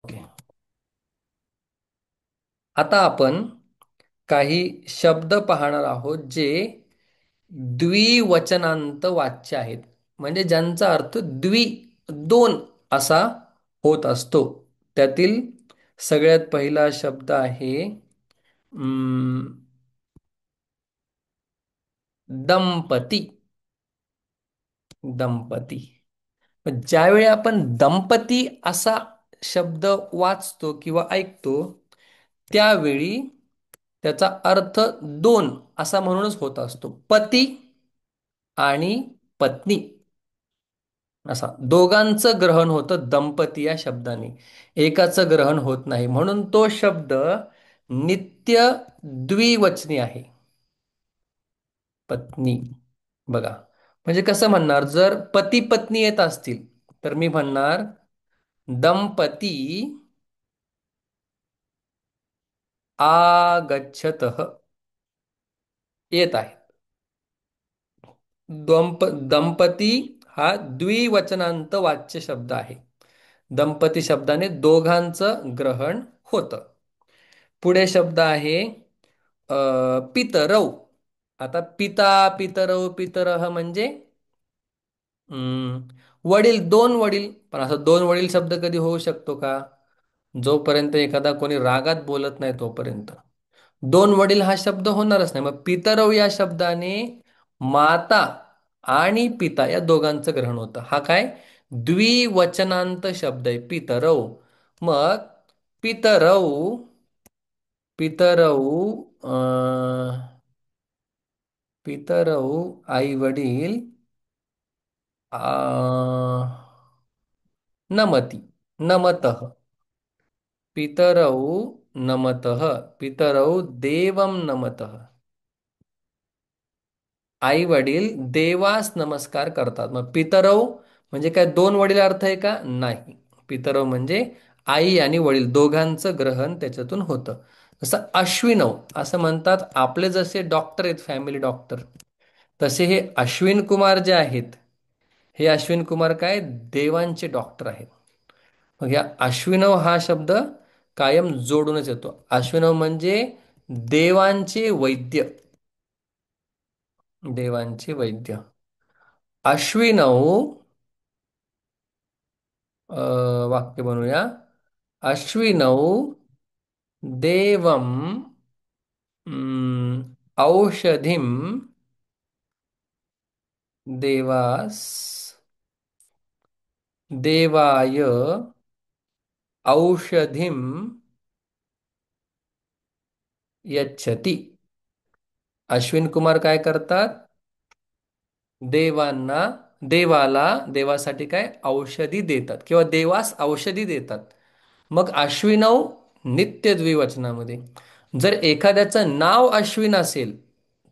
Okay. आता आपण काही शब्द पाहणार आहोत जे द्विवचनांत वाच्य आहेत. म्हणजे ज्यांचा अर्थ दोन असा होत असतो. त्यातील सगळ्यात पहिला शब्द आहे दंपती. दंपती. ज्यावेळी आपण दंपती असा शब्द वाचतो किंवा ऐकतो, त्यावेळी त्याचा अर्थ दोन असा म्हणूनच होत असतो. पती आणि पत्नी असा दोघांचं ग्रहण होतं दंपती या शब्दाने. एकाचं ग्रहण होत नाही, म्हणून तो शब्द नित्य द्विवचनी आहे. पत्नी. बघा, म्हणजे कसं म्हणणार, जर पती पत्नी येत असतील तर मी म्हणणार दंपती आगच्छतः येत आहे. दंपती हा द्विवचनांत वाच्य शब्द आहे. दंपती शब्दाने दोघांचं ग्रहण होतं. पुढे शब्द आहे पितरौ. आता पिता, पितरौ, पितरः म्हणजे वडील, दोन वडील. पण असं दोन वडील शब्द कधी होऊ शकतो का? जोपर्यंत एखादा कोणी रागात बोलत नाही तोपर्यंत दोन वडील हा शब्द होणारच नाही. मग पितरव या शब्दाने माता आणि पिता या दोघांचं ग्रहण होतं. हा काय द्विवचनांत शब्द आहे पितरव. मग पितरव, पितरव पितरव आई वडील नमती, नमतः. पितरौ नमतः, पितरौ देवं नमतः. आई वडील देवास नमस्कार करतात. मग पितरौ म्हणजे काय दोन वडील अर्थ आहे का? नाही. पितरौ म्हणजे आई आणि वडील दोघांचं ग्रहण त्याच्यातून होतं. जसं अश्विनव असं म्हणतात. आपले जसे डॉक्टर आहेत, फॅमिली डॉक्टर, तसे हे अश्विन कुमार जे आहेत, हे अश्विन कुमार काय देवांचे डॉक्टर आहेत. मग या अश्विनव हा शब्द कायम जोडूनच येतो. अश्विनव म्हणजे देवांचे वैद्य. देवांचे वैद्य. अश्विनौ वाक्य बनवूया. अश्विनौ देवम औषधिम देवास देवाय औषधिम यच्छति. अश्विन कुमार काय करतात? देवांना देवाला देवासाठी काय औषधी देतात किंवा देवास औषधी देतात. मग अश्विनव नित्य द्विवचनामध्ये. जर एखाद्याचं नाव अश्विन असेल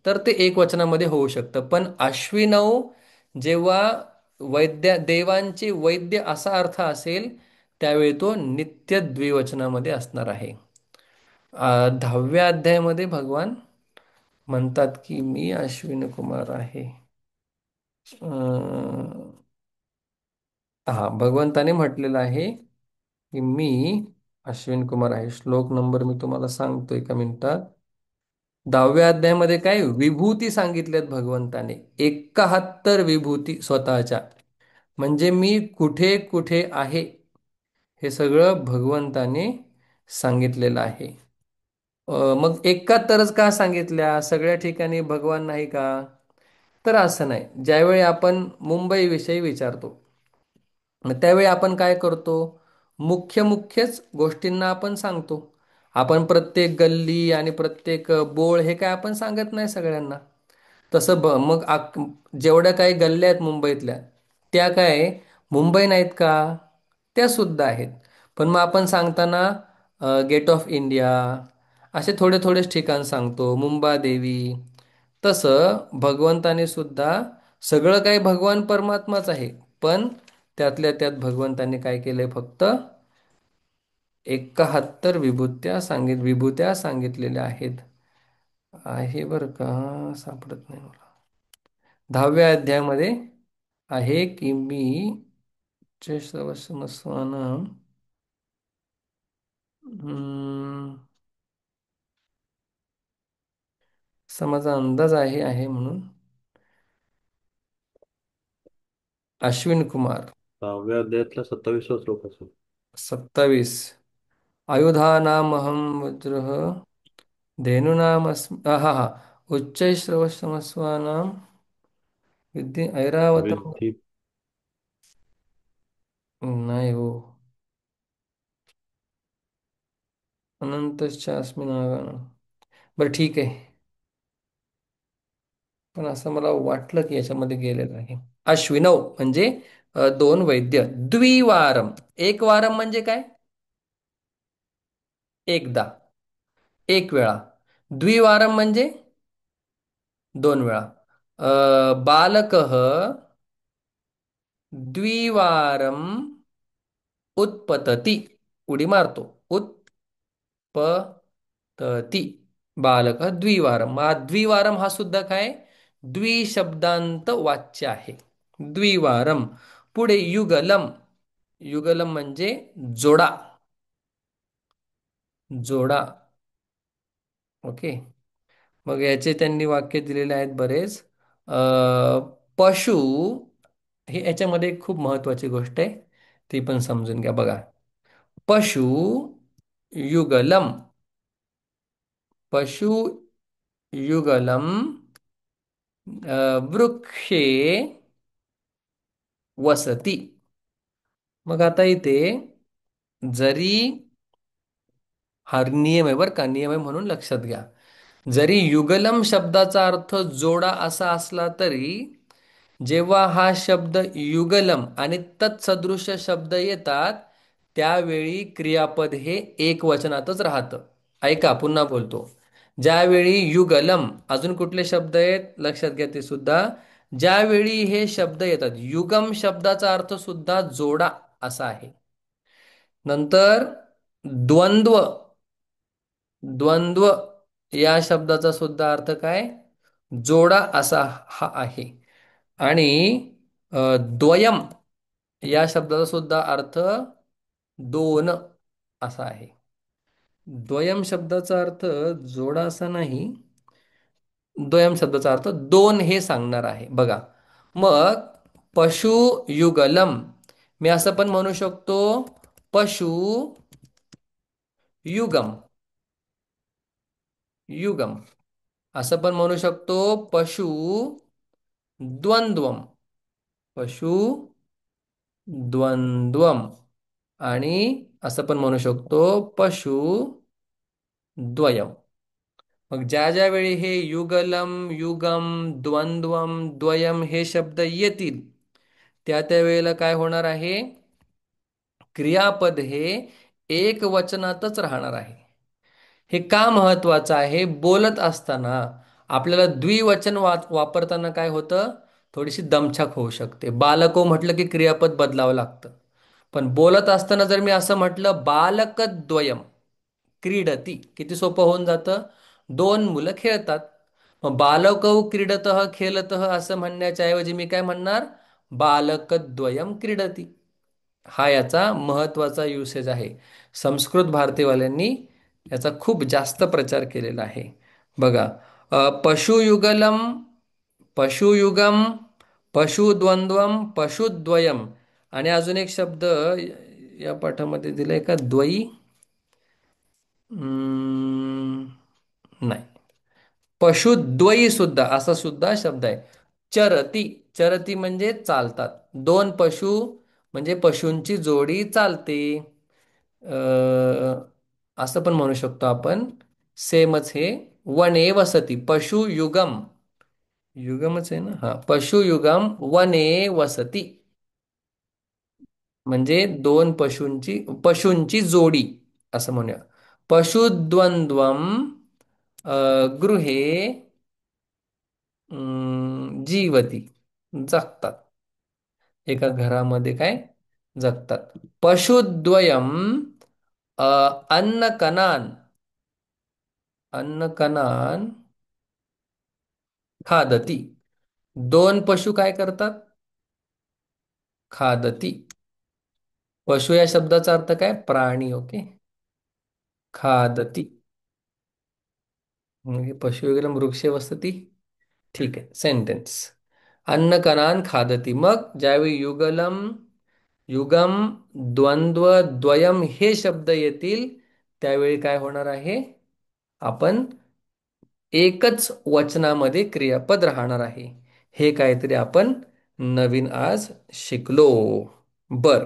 तर ते एक वचनामध्ये होऊ शकतं. पण अश्विनव जेव्हा देवांचे वैद्य असा अर्थ असेल, त्यावेळी तो नित्य द्विवचनामध्ये असणार आहे. 10व्या अध्यायामध्ये भगवान म्हणतात की मी अश्विन कुमार आहे. हा, भगवंताने म्हटलेलं आहे की मी अश्विन कुमार आहे. श्लोक नंबर मी तुम्हाला सांगतो एका मिनिटात. 10व्या अध्यायामध्ये काय विभूती सांगितल्यात भगवंताने, 71 विभूती स्वतःच्या. म्हणजे मी कुठे कुठे आहे हे सगळं भगवंताने सांगितलेलं आहे. मग 71च का सांगितल्या? सगळ्या ठिकाणी भगवान नाही का? तर असं नाही. ज्यावेळी आपण मुंबईविषयी विचारतो, मग त्यावेळी आपण काय करतो? मुख्यच गोष्टींना आपण सांगतो. आपण प्रत्येक गल्ली आणि प्रत्येक बोळ हे काय आपण सांगत नाही सगळ्यांना. तसं मग जेवढ्या काही गल्ल्या आहेत मुंबईतल्या, त्या काय मुंबई नाहीत का? त्या सुद्धा आहेत. पण मग आपण सांगताना गेट ऑफ इंडिया असे थोडे थोडेच ठिकाण सांगतो, मुंबादेवी. तसं भगवंताने सुद्धा सगळं काही भगवान परमात्माच आहे. पण त्यातल्या त्यात भगवंतांनी काय केलंय? फक्त 71 विभूत्या सांगितलेल्या आहेत. आहे बरं का, सापडत नाही मला. 10व्या अध्यायामध्ये आहे की मी हम्म, असा माझा अंदाज आहे म्हणून. अश्विन कुमार. 10व्या अध्यायातला 27वा श्लोक असेल. 27. आयुधानामहं वज्रः धेनूनामस्मि हा हा उच्चैश्रवसमस्वानां विद्धि ऐरावतम. विद्धि नाही हो. अनंतश्चास्मि नागानां. बरं ठीक आहे. पण असं मला वाटलं की याच्यामध्ये गेलेलं आहे. अश्विनव म्हणजे दोन वैद्य. द्विवारम. एक वारम म्हणजे काय? एकदा, एक वेळा. द्विवारम म्हणजे दोन वेळा. बालकः द्विवारम उत्पतती. उडी मारतो. उत्पतती. बालक द्विवारम. मग हा द्विवारम हा सुद्धा काय? द्विशब्दांत वाच्य आहे. द्विवारम. पुढे युगलम. युगलम म्हणजे जोडा. जोडा. ओके. मग याचे त्यांनी वाक्य दिलेले आहेत बरेच. अ, पशु हे याच्यामध्ये एक खूप महत्वाची गोष्ट आहे. ती पण समजून घ्या बघा. पशु युगलम. पशु युगलम वृक्षे वसती. मग आता इथे जरी हा नियम आहे बरं का, नियम आहे म्हणून लक्षात घ्या. जरी युगलम शब्दाचा अर्थ जोडा असा असला तरी जेव्हा हा शब्द युगलम आणि तत्सदृश शब्द येतात त्यावेळी क्रियापद हे एकवचनातच राहतं. ऐका पुन्हा बोलतो. ज्यावेळी युगलम अजून कुठले शब्द आहेत लक्षात घ्या ते सुद्धा. ज्यावेळी हे शब्द येतात युगम शब्दाचा अर्थ सुद्धा जोडा असा आहे. नंतर द्वंद्व. द्वंद्व या शब्दाचा सुद्धा अर्थ काय? जोडा असा हा आहे. आणि द्वयम या शब्दाचा सुद्धा अर्थ दोन असा आहे. द्वयम शब्दाचा अर्थ जोडा असा नाही. द्वयम शब्दाचा अर्थ दोन हे सांगणार आहे बघा. मग पशु युगलम मी असं पण म्हणू शकतो. पशु युगम. युगम असं पण म्हणू शकतो. पशु द्वंद्वम. पशु द्वंद्वम. आणि असं पण म्हणू शकतो पशु द्वयम. मग ज्या ज्या वेळी हे युगलम युगम द्वंद्वम द्वयम हे शब्द येतील त्या त्या वेळेला काय होणार आहे? क्रियापद हे एक वचनातच राहणार आहे. हे का महत्वाचं आहे? बोलत असताना आपल्याला द्विवचन वापरताना काय होतं? थोडीशी दमछाक होऊ शकते. बालको म्हटलं की क्रियापद बदलावं लागतं. पण बोलत असताना जर मी असं म्हटलं बालकद्वयम क्रीडती, किती सोपं होऊन जातं. दोन मुलं खेळतात. मग बालकौ क्रीडतः खेलतः असं म्हणण्याच्या ऐवजी मी काय म्हणणार? बालकद्वयम क्रीडती. हा याचा महत्वाचा युसेज आहे. संस्कृत भारतीवाल्यांनी याचा खूप जास्त प्रचार केलेला आहे. बघा. पशुयुगलम, पशुयुगम, पशुद्वंद्वम, पशुद्वयम आणि अजून एक शब्द या पाठामध्ये दिलाय का? द्वयी. नाही. पशुद्वयी सुद्धा असा सुद्धा शब्द आहे. चरती. चरती म्हणजे चालतात. दोन पशु म्हणजे पशूंची जोडी चालते. असं पण म्हणू शकतो आपण. सेमच हे. वने वसती. पशुयुगम. युगमच आहे ना हा. पशुयुगम वने वसती म्हणजे दोन पशूंची जोडी असं म्हणूया. पशुद्वंद्वम गृहे जीवती. जगतात. एका घरामध्ये काय? जगतात. पशुद्वयम अन्नकणान. अन्नकणान खादती. दोन पशु काय करतात? खादती. पशु या शब्दाचा अर्थ काय? प्राणी. ओके. खादती. म्हणजे पशुयुगलम वृक्षे वसती. ठीक आहे, सेंटेन्स. अन्नकणान खादती. मग ज्यावेळी युगलम, युगम, द्वंद्व, द्वयम हे शब्द येतील, त्यावेळी काय होणार आहे? आपण एकच वचनामध्ये क्रियापद राहणार आहे. हे काहीतरी आपण नवीन आज शिकलो. बर,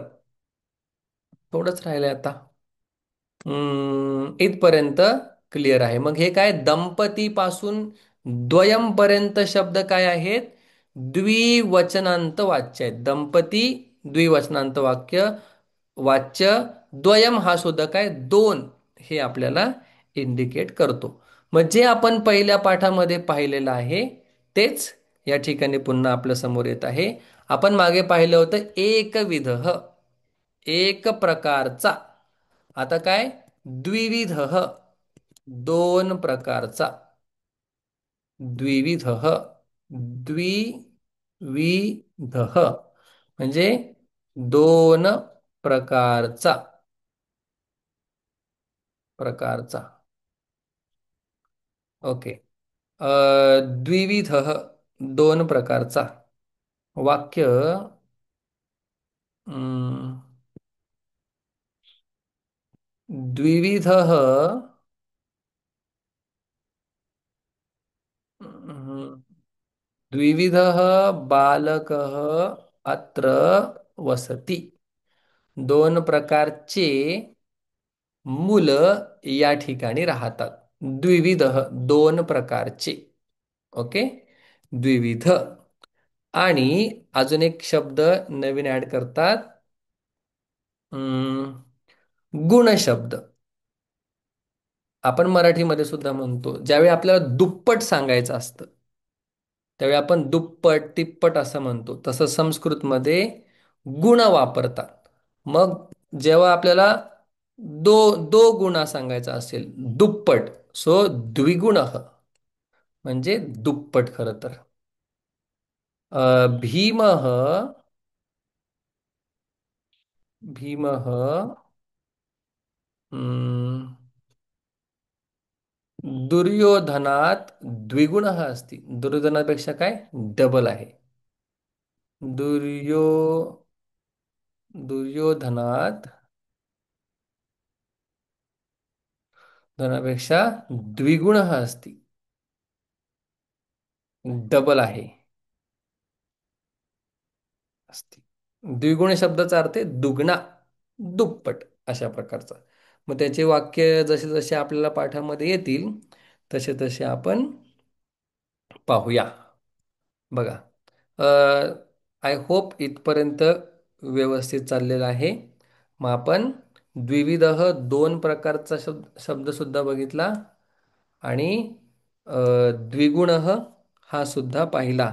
थोडंच राहिलंय आता. इथपर्यंत क्लिअर आहे. मग हे काय, दंपती पासून द्वयम पर्यंत शब्द काय आहेत? द्विवचनांत वाच्य आहेत. दंपती द्विवचनांत वाच्य. द्वयम हा सुद्धा काय, दोन, हे आपल्याला इंडिकेट करतो. मग जे आपण पहिल्या पाठामध्ये पाहिलेलं आहे तेच या ठिकाणी पुन्हा आपल्या समोर येत आहे. आपण मागे पाहिलं होतं एकविध, एक प्रकारचा. आता काय, द्विविध, दोन प्रकारचा. द्विविध, द्विविध म्हणजे दोन प्रकारचा, प्रकारचा. ओके. द्विविध, दोन प्रकारचा. वाक्य. अं, द्विविध, द्विविधः बालकः अत्र वसति. दोन प्रकारचे मुलं या ठिकाणी राहतात. द्विविध, दोन प्रकारचे. ओके, द्विविध. आणि अजून एक शब्द नवीन ऍड करतात, गुण शब्द. आपण मराठीमध्ये सुद्धा म्हणतो, ज्यावेळी आपल्याला दुप्पट सांगायचं असतं त्यावेळी आपण दुप्पट, तिप्पट असं म्हणतो. तसं संस्कृतमध्ये गुण वापरतात. मग जेव्हा आपल्याला दो दो गुणा सांगायचा असेल, दुप्पट, सो द्विगुण, म्हणजे दुप्पट खरं तर. भीम, भीम, दुर्योधनात द्विगुण असती. दुर्योधनापेक्षा काय, डबल आहे. दुर्यो दुर्योधनात धनापेक्षा द्विगुण असती, डबल आहे, असती. द्विगुण शब्दाचा अर्थ आहे दुगणा, दुप्पट, अशा प्रकारचा. मग त्याचे वाक्य जसे जसे आपल्याला पाठामध्ये येतील तसे तसे आपण पाहूया. बघा, आय होप इथपर्यंत व्यवस्थित चाललेलं आहे. मग आपण द्विविध, दोन प्रकारचा शब्द सुद्धा बघितला. आणि द्विगुण हा सुद्धा पाहिला.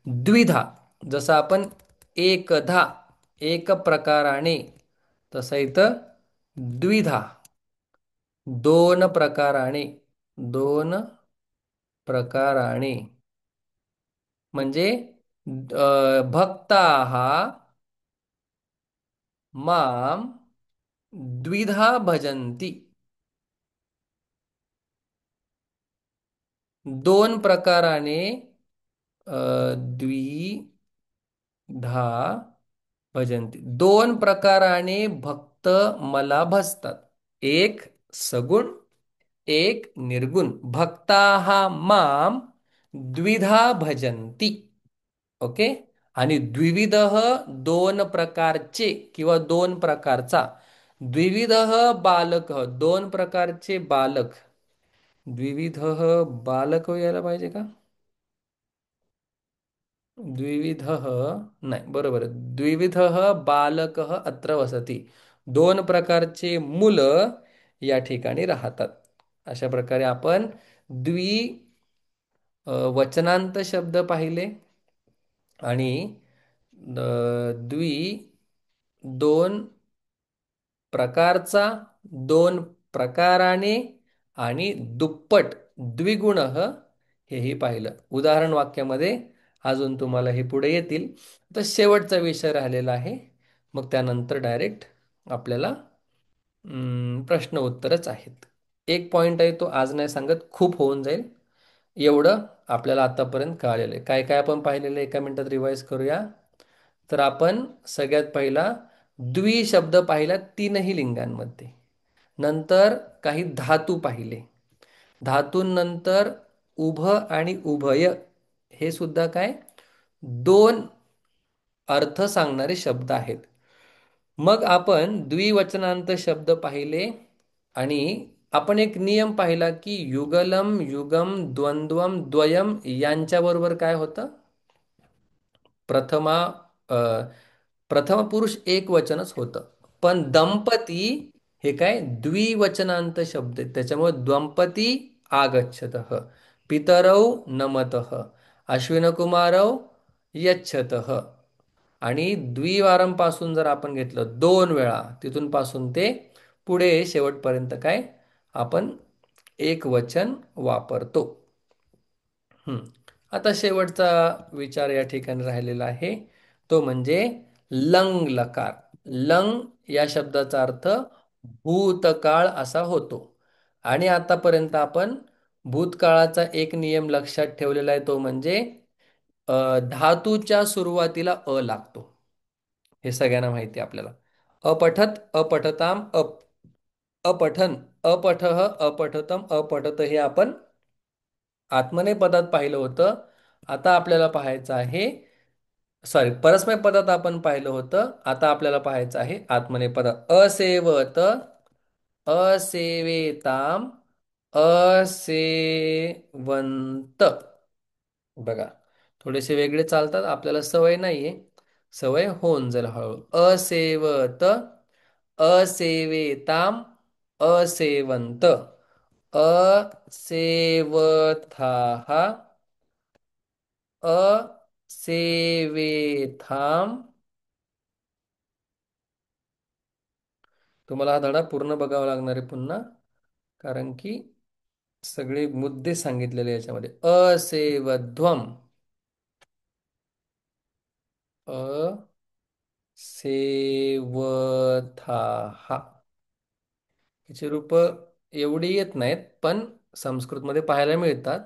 द्विधा, जसं आपण एकधा, एक प्रकाराने, तसं इथं द्विधा, दोन प्रकाराने, दोन प्रकाराने. म्हणजे भक्ता माम द्विधा भजंती. दोन प्रकाराने द्विधा भजंती, दोन प्रकाराने भक्त मला भजतात. एक सगुण, एक निर्गुण. भक्ता माम द्विधा भजंती. ओके. आणि द्विविध, दोन प्रकारचे किंवा दोन प्रकारचा. द्विविध बालक, दोन प्रकारचे बालक. द्विविध बालक यायला पाहिजे का? द्विविध, नाही, बरोबर आहे. द्विविध बालक अत्र वसती. दोन प्रकारचे मुलं या ठिकाणी राहतात. अशा प्रकारे आपण वचनांत शब्द पाहिले. आणि द्वि, दोन प्रकारचा, दोन प्रकाराने, आणि दुप्पट, द्विगुण, हेही पाहिलं. उदाहरण वाक्यामध्ये अजून तुम्हाला हे पुढे येतील. तर शेवटचा विषय राहिलेला आहे. मग त्यानंतर डायरेक्ट आपल्याला प्रश्न उत्तरच आहेत. एक पॉइंट आहे तो आज नाही सांगत, खूप होऊन जाईल. एवढं आपल्याला आतापर्यंत कळालेलं आहे. काय काय आपण पाहिलेलं आहे एका मिनिटात रिवाईज करूया. तर आपण सगळ्यात पहिला द्वि शब्द पाहिला तीनही लिंगांमध्ये. नंतर काही धातू पाहिले. धातूंनंतर उभ आणि उभय हे सुद्धा काय दोन अर्थ सांगणारे शब्द आहेत. मग आपण द्विवचनांत शब्द पाहिले आणि आपण एक नियम पाहिला की युगलम, युगम, द्वंद्वम, द्वयम यांच्याबरोबर काय होतं? प्रथमा अ, प्रथम पुरुष एक वचनच होतं. पण दंपती हे काय द्विवचनांत शब्द आहेत. त्याच्यामुळे दंपती आगच्छतः, पितरौ नमतः, अश्विनकुमारौ यच्छतः. आणि द्विवारंपासून जर आपण घेतलं दोन वेळा, तिथून पासून ते पुढे शेवटपर्यंत काय आपण एक वचन वापरतो. हं. आता शेवटचा विचार या ठिकाणी राहिलेला आहे, तो म्हणजे लंग लकार. लंग या शब्दाचा अर्थ भूतकाळ असा होतो. आणि आतापर्यंत आपण भूतकाळाचा एक नियम लक्षात ठेवलेला आहे, तो म्हणजे धातूच्या सुरुवातीला अ लागतो. हे सगळ्यांना माहिती आहे आपल्याला. अपठत, अपठताम, अपठन, अपठः, अपठतम, अपठत हे आपण आत्मनेपदात पाहिलं होतं. आता आपल्याला पाहायचं आहे, सॉरी, परस्मै पदात आपण पाहिलं होतं. आता आपल्याला पाहायचं आहे आत्मनेपदात. असेवत, असेवेताम, असेवंत. बघा, थोडेसे वेगळे चालतात, आपल्याला सवय नाहीये. सवय होऊन जाईल हळूहळू. असेवत, असेवेताम, असेवंत, असेवथाः, असेवेथाम. तुम्हाला हा धडा पूर्ण बघावा लागणार आहे पुन्हा, कारण की सगळे मुद्दे सांगितलेले याच्यामध्ये. असेवध्वम, असेवथाः. याची रूप एवढी येत नाहीत, पण संस्कृतमध्ये पाहायला मिळतात,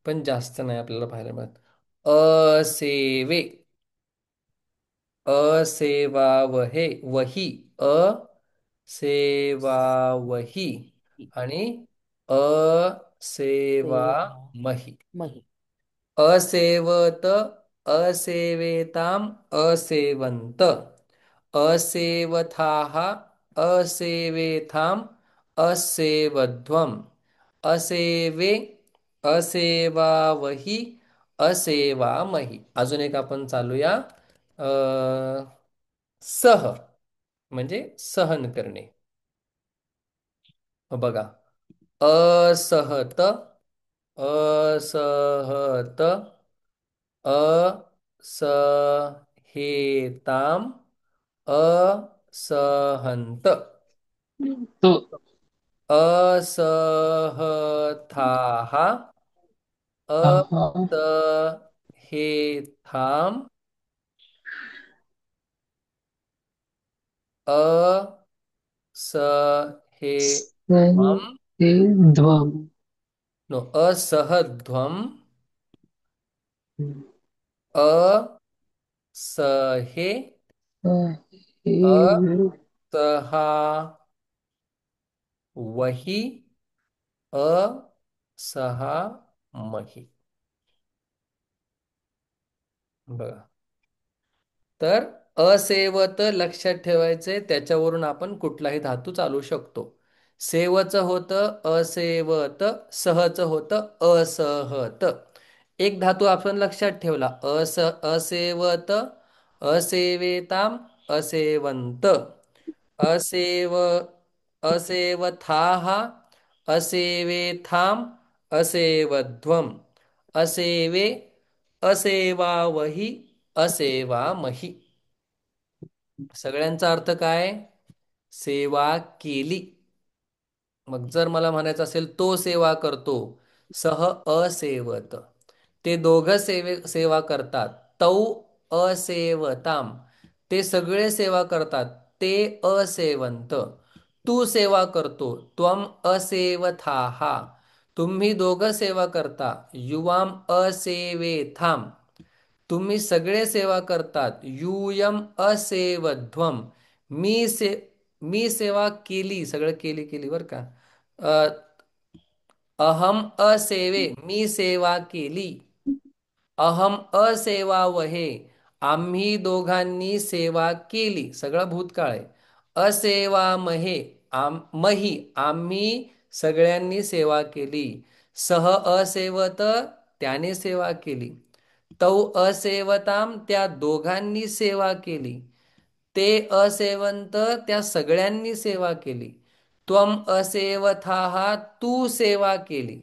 पण जास्त नाही आपल्याला पाहायला मिळत. असेवे, असेवावहे, वही, असेवावही आणि सेवा असेवामही. मही. असेवत, असेवेताम, असेवंत, असेवथाः, असेवेथाम, असेवध्वम, असेवे, असेवावही, असेवामही. अजून एक आपण चालूया. अ, सह म्हणजे सहन करणे. बघा, असहत, असहत, असहेताम, असहंत, तो असहथाः, हा असहेथाम, सही असहेमम, हे ध्वम. नो, असहध्वम, असहे, हे असहावही, असहामही. बघा, तर असेवत लक्षात ठेवायचे, त्याच्यावरून आपण कुठलाही धातू चालू शकतो. सेवचं होतं असेवत, सहचं होतं असहत. एक धातू आपण लक्षात ठेवला, असेवत, असेवेताम, असेवंत, असेव, असेवथाः, असेवेथाम, असेवध्वम, असेवे, असेवावही, असेवामही. सगळ्यांचा अर्थ काय? सेवा केली. मग जर मला म्हणायचं असेल तो सेवा करतो, सह असेवत. ते दोघं सेवा करतात, तौ असेवताम. ते सगळे सेवा करतात, ते असेवंत. तू सेवा करतो. त्वम असेवथाः. तुम्ही दोघं सेवा करता. युवाम असेवेथाम. तुम्ही सगळे सेवा करतात. यूयम असेवध्वम. मी से मी सेवा केली. सगळं केली केली बरं का. अ, अहम असेवे. मी सेवा केली. अहम असेवावहे. आम्ही दोघांनी सेवा केली. सगळं भूतकाळ आहे. असेवामहे. मही. आम्ही सगळ्यांनी सेवा केली. सह असेवत. त्याने सेवा केली. तौ असेवताम. त्या दोघांनी सेवा केली. ते असेवंत. त्या सगळ्यांनी सेवा केली. त्वम असेवथाः. तू सेवा केली.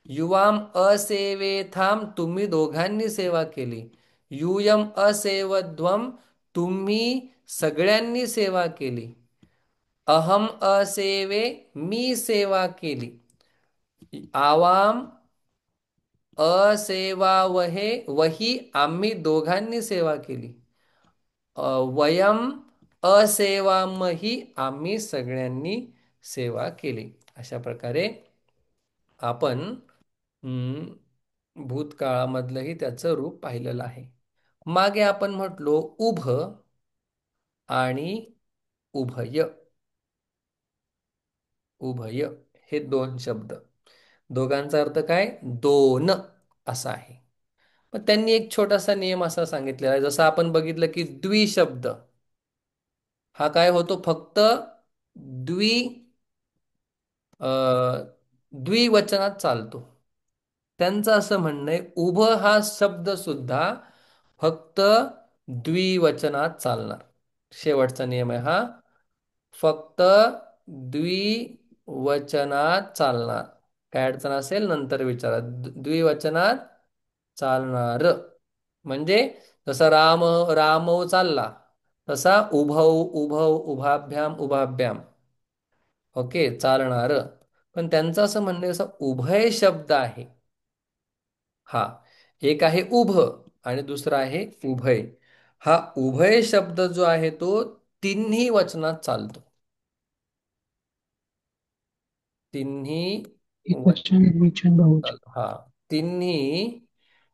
युवाम असेवेथाम. तुम्ही दोघांनी सेवा केली. यूयम असेवध्वम. तुम्ही सगळ्यांनी सेवा केली. अहम असेवे. मी सेवा केली. आवाम असेवावहे. वही. आम्ही दोघांनी सेवा केली. वयम असेवामही. आम्ही सगळ्यांनी सेवा केली. अशा प्रकारे आपण भूतकाळामधलंही त्याचं रूप पाहिलेलं आहे. मागे आपण म्हटलो उभ आणि उभय. उभय हे दोन शब्द. दोघांचा अर्थ काय? दोन असा आहे. मग त्यांनी एक छोटासा नियम असा सांगितलेला आहे. जसं आपण बघितलं की द्विशब्द हा काय होतो? फक्त द्वि अ, द्विवचनात चालतो. त्यांचं असं म्हणणं आहे उभं हा शब्द सुद्धा फक्त द्विवचनात चालणार. शेवटचा नियम आहे हा. फक्त द्विवचनात चालणार. काय अडचण असेल नंतर विचारा. द्विवचनात चालणार. म्हणजे जसा राम रामौ चालला तसा उभौ उभौ उभाभ्याम उभाभ्याम. ओके चालणार. पण त्यांचं असं म्हणणं आहे, जसा उभय शब्द आहे हा, एक आहे उभ आणि दुसरा आहे उभय. हा उभय शब्द जो आहे तो तिन्ही वचनात चालतो. तिन्ही एकवचन, द्विवचन, बहुवचन. चालतो हा. तिन्ही.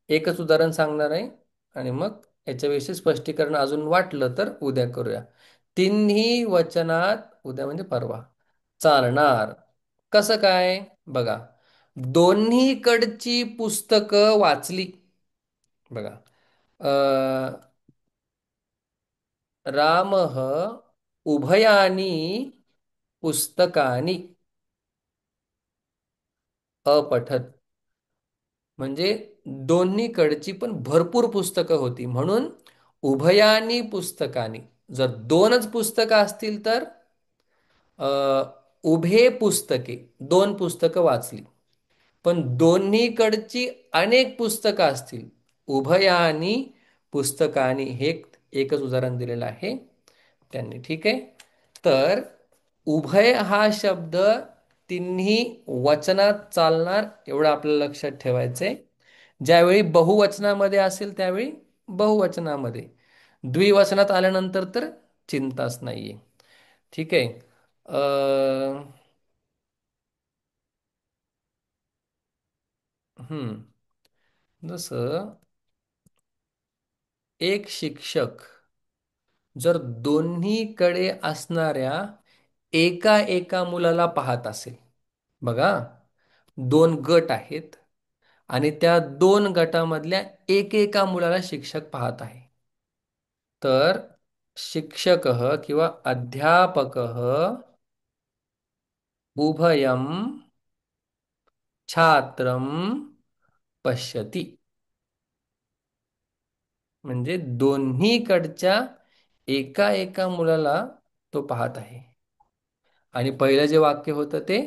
एकच उदाहरण सांगणार आहे आणि मग याच्याविषयी स्पष्टीकरण अजून वाटलं तर उद्या करूया. तिन्ही वचनात. उद्या म्हणजे परवा. चालणार. कसं काय? बघा. दोन्हीकडची पुस्तकं वाचली. बघा. अ, रामः उभयानी पुस्तकानी अपठत. म्हणजे दोन्हीकडची पण भरपूर पुस्तकं होती म्हणून उभयानी पुस्तकानी. जर दोनच पुस्तकं असतील तर अ, उभे पुस्तके. दोन पुस्तकं वाचली. पण दोन्हीकडची अनेक पुस्तकं असतील. उभयानी पुस्तकानी हे एकच उदाहरण दिलेलं आहे त्यांनी. ठीक आहे. तर उभय हा शब्द तिन्ही वचनात चालणार एवढं आपल्याला लक्षात ठेवायचंय. ज्यावेळी बहुवचनामध्ये असेल त्यावेळी बहुवचनामध्ये. द्विवचनात आल्यानंतर तर चिंताच नाहीये. ठीक आहे. हम्म. जसं एक शिक्षक जर दोन्हीकडे असणाऱ्या एका एका मुलाला पाहत असेल. बघा. दोन गट आहेत आणि त्या दोन गटामधल्या एकेका मुलाला शिक्षक पाहत आहे. तर शिक्षक किंवा अध्यापक उभयम छात्रम पश्यती. म्हणजे दोन्हीकडच्या एका एका मुलाला तो पाहत आहे. आणि पहिलं जे वाक्य होतं ते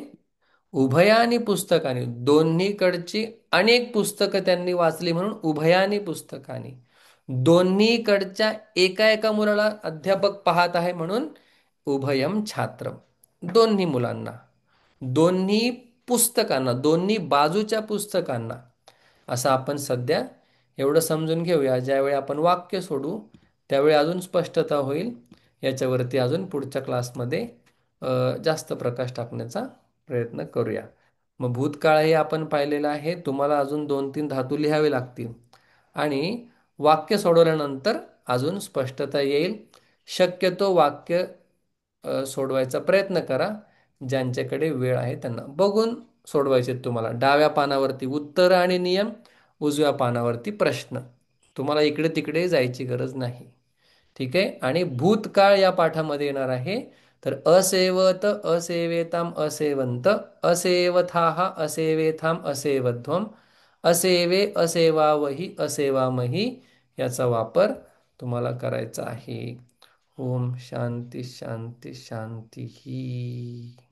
उभयानी पुस्तकानी. दोन्हीकडची अनेक पुस्तकं त्यांनी वाचली म्हणून उभयानी पुस्तकानी. दोन्हीकडच्या एका एका मुलाला अध्यापक पाहत आहे म्हणून उभयम छात्रम. दोन्ही मुलांना, दोन्ही पुस्तकांना, दोन्ही बाजूच्या पुस्तकांना. असं आपण सध्या एवढं समजून घेऊया. ज्यावेळी आपण वाक्य सोडू त्यावेळी अजून स्पष्टता होईल. याच्यावरती अजून पुढच्या क्लासमध्ये जास्त प्रकाश टाकण्याचा प्रयत्न करूया. मग भूतकाळ हे आपण पाहिलेलं आहे. तुम्हाला अजून 2-3 धातू लिहावे लागतील आणि वाक्य सोडवल्यानंतर अजून स्पष्टता येईल. शक्यतो वाक्य सोडवायचा प्रयत्न करा. ज्यांच्याकडे वेळ आहे त्यांना बघून सोडवायचे तुम्हाला. डाव्या पानावरती उत्तर आणि नियम, उजव्या पानावरती प्रश्न. तुम्हाला इकडे तिकडे जायची गरज नाही. ठीक आहे. आणि भूतकाळ या पाठामध्ये येणार आहे. तर असेवत, असेवेताम, असेवंत, असेवथाः, असेवेथाम, असेवध्वम, असेवे, असेवावही, असेवामही याचा वापर तुम्हाला करायचा आहे. ओम शांती शांती शांती.